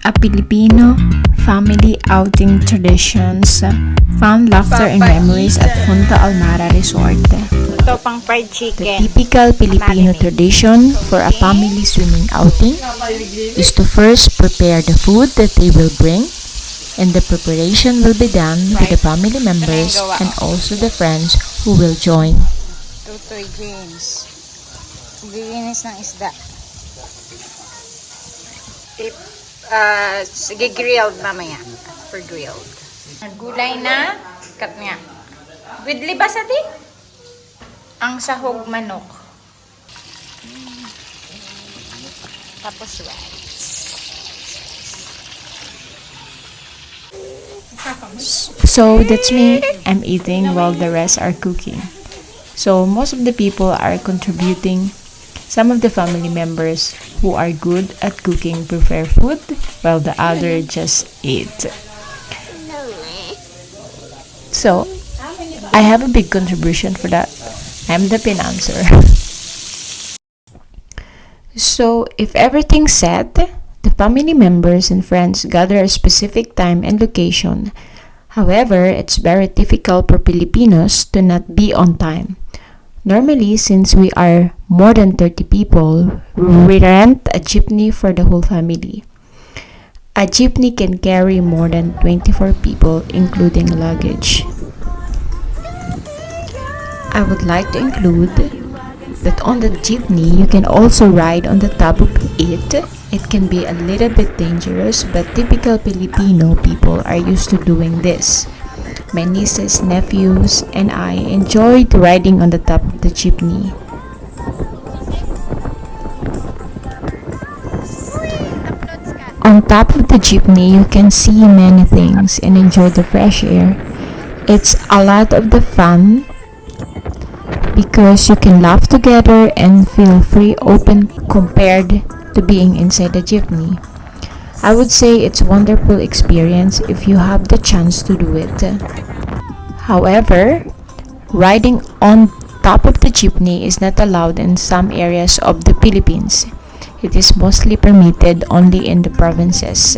A Filipino family outing traditions, fun laughter and memories at Punta Almara Resort. Ito pang fried The chicken. typical Filipino tradition for a family swimming outing is to first prepare the food that they will bring, and the preparation will be done with the family members and also the friends who will join. Tutoy James. Giginis ng isda. Sige, grilled mamaya. For grilled. Gulay na kat nga. With libas ati? Ang sahog manok. Tapos rice. So that's me. I'm eating while the rest are cooking. So most of the people are contributing. Some of the family members who are good at cooking prepare food, while the other just eat. So I have a big contribution for that. I'm the financer. So if everything's set, the family members and friends gather a specific time and location. However, it's very difficult for Filipinos to not be on time. Normally, since we are more than 30 people, we rent a jeepney for the whole family. A jeepney can carry more than 24 people, including luggage. I would like to include that on the jeepney, you can also ride on the top of it. It can be a little bit dangerous, but typical Filipino people are used to doing this. My nieces, nephews, and I enjoyed riding on the top of the jeepney. On top of the jeepney, you can see many things and enjoy the fresh air. It's a lot of the fun because you can laugh together and feel free open compared to being inside the jeepney. I would say it's a wonderful experience if you have the chance to do it. However, riding on top of the jeepney is not allowed in some areas of the Philippines. It is mostly permitted only in the provinces.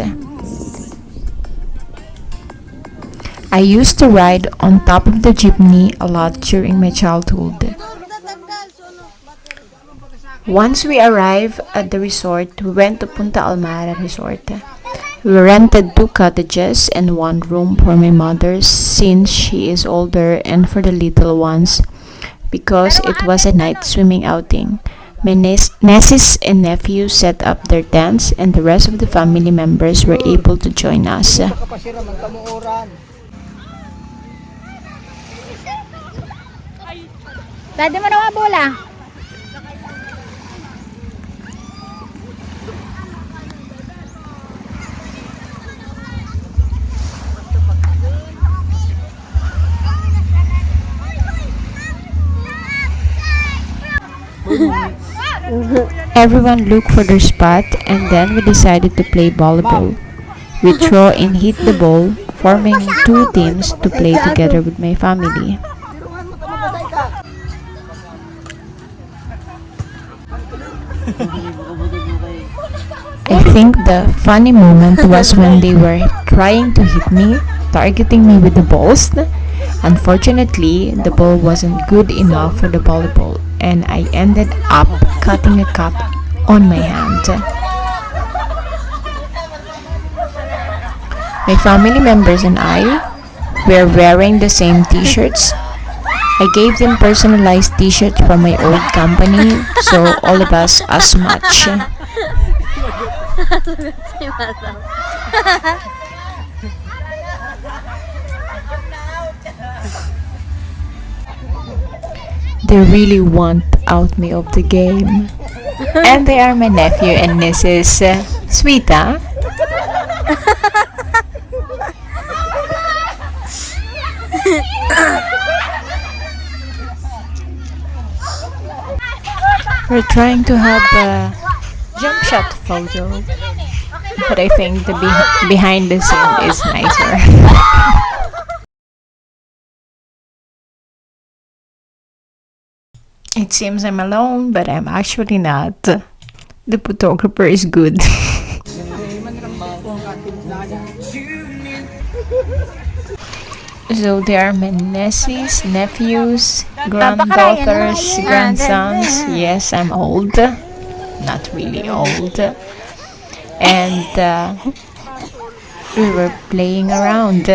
I used to ride on top of the jeepney a lot during my childhood. Once we arrived at the resort, we went to Punta Almara Resort. We rented 2 cottages and 1 room for my mother since she is older, and for the little ones because it was a night swimming outing. My nieces and nephews set up their tents, and the rest of the family members were able to join us. Dadi mo na bola. Everyone looked for their spot, and then we decided to play volleyball. We throw and hit the ball, forming 2 teams to play together with my family. I think the funny moment was when they were trying to hit me, targeting me with the balls. Unfortunately, the ball wasn't good enough for the volleyball, and I ended up cutting a cut on my hand. My family members and I were wearing the same t-shirts. I gave them personalized t-shirts from my old company, so all of us as much. They really want out me of the game. And they are my nephew and nieces. Sweet, huh? We're trying to have a jump shot photo, but I think the behind the scene is nicer. It seems I'm alone, but I'm actually not. The photographer is good. So there are my nieces, nephews, granddaughters, grandsons. Yes, I'm old. Not really old. And we were playing around,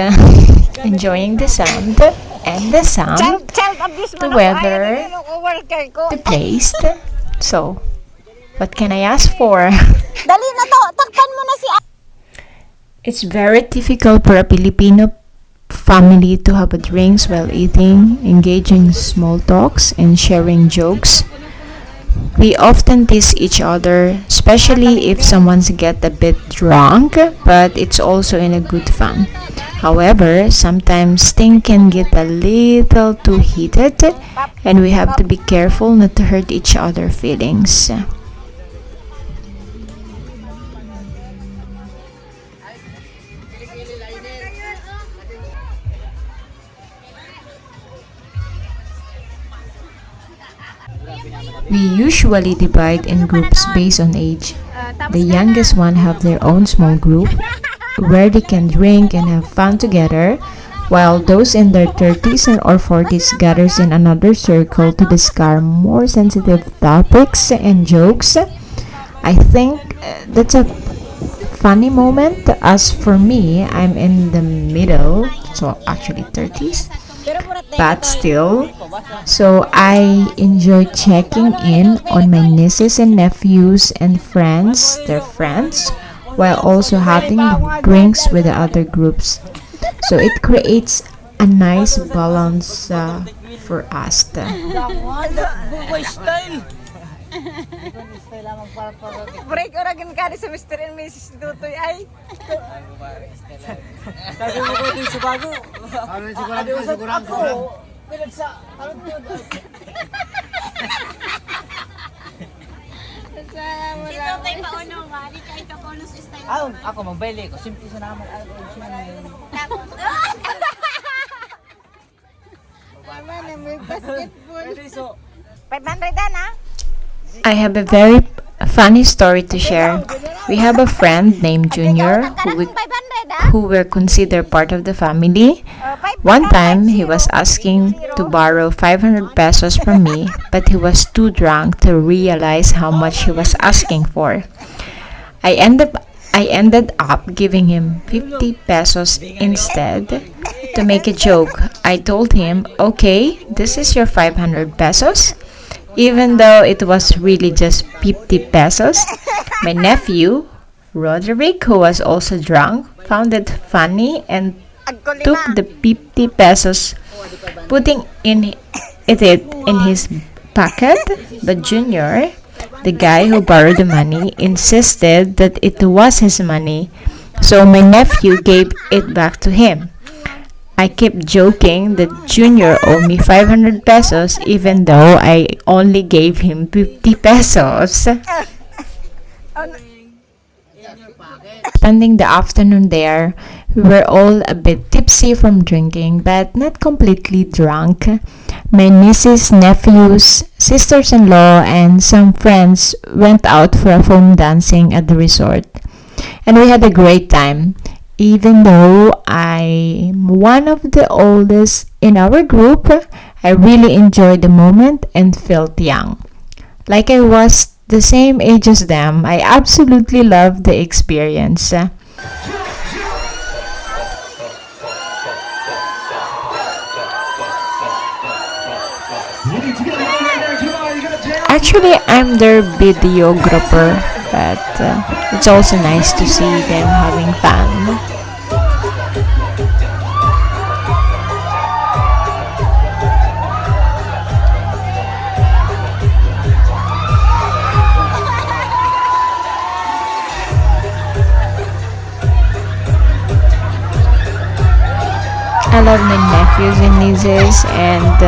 enjoying the sound and the sound, the weather, the place. So, what can I ask for? Dali na to, takpan mo na si It's very difficult for a Filipino family to have a drinks while eating, engaging in small talks, and sharing jokes. We often tease each other, especially if someone's get a bit drunk, but it's also in a good fun. However, sometimes things can get a little too heated, and we have to be careful not to hurt each other's feelings. We usually divide in groups based on age. The youngest one have their own small group where they can drink and have fun together, while those in their 30s or 40s gathers in another circle to discuss more sensitive topics and jokes. I think that's a funny moment. As for me, I'm in the middle, so actually 30s, but still. So I enjoy checking in on my nieces and nephews and friends, their friends, while also having drinks with the other groups. So it creates a nice balance for us. break oragan ka sa Mr. and Mrs. Dutoy ay. Sabi mo ko ito yung subago. Ano yung sigurang? Pinag sa, ano po doon? Ito kay pauno nga, di kay pauno sa style. Ako magbili ko. Simple sa naman. Tama na, may basketball. Pwede so. 500 na? I have a very funny story to share. We have a friend named Junior who were considered part of the family. One time, he was asking to borrow 500 pesos from me, but he was too drunk to realize how much he was asking for. I ended up giving him 50 pesos instead to make a joke. I told him, "Okay, this is your 500 pesos." Even though it was really just 50 pesos, my nephew, Roderick, who was also drunk, found it funny and took the 50 pesos, putting it in his pocket. But Junior, the guy who borrowed the money, insisted that it was his money, so my nephew gave it back to him. I kept joking that Junior owed me 500 pesos even though I only gave him 50 pesos. Spending the afternoon there, we were all a bit tipsy from drinking but not completely drunk. My nieces, nephews, sisters-in-law, and some friends went out for a foam dancing at the resort. And we had a great time. Even though I'm one of the oldest in our group, I really enjoyed the moment and felt young. Like I was the same age as them. I absolutely loved the experience. Actually, I'm their videographer, but it's also nice to see them having fun. I love my nephews and nieces, and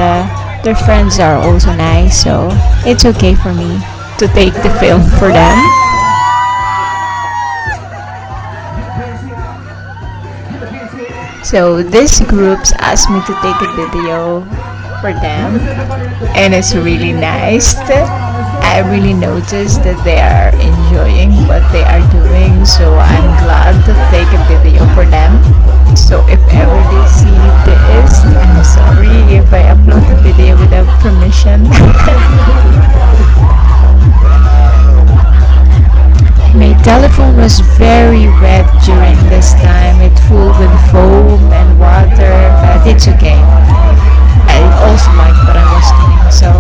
their friends are also nice, so it's okay for me to take the film for them. So these groups asked me to take a video for them, and it's really nice. I really noticed that they are enjoying what they are doing, so I'm glad to take a video for them. So if ever they see this, I'm sorry if I upload the video without permission. My telephone was very wet during this time. It full with foam and water, but it's okay. I also like what I was doing, so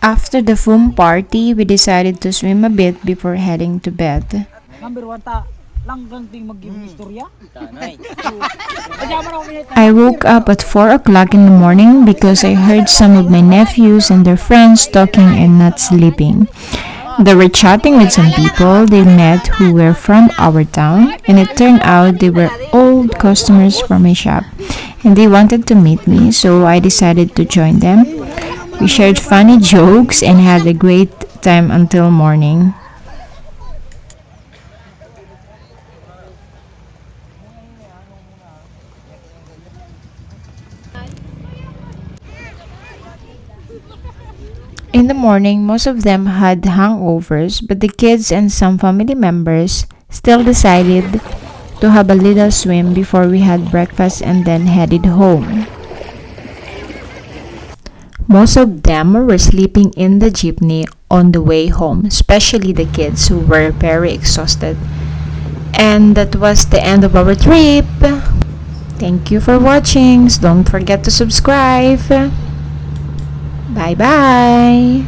after the foam party, we decided to swim a bit before heading to bed. Number 1 ta langgang ting mag-give istorya. I woke up at 4 o'clock in the morning because I heard some of my nephews and their friends talking and not sleeping. They were chatting with some people they met who were from our town, and it turned out they were old customers from my shop, and they wanted to meet me, so I decided to join them. We shared funny jokes and had a great time until morning. In the morning, most of them had hangovers, but the kids and some family members still decided to have a little swim before we had breakfast and then headed home. Most of them were sleeping in the jeepney on the way home, especially the kids who were very exhausted. And that was the end of our trip. Thank you for watching. Don't forget to subscribe. Bye bye.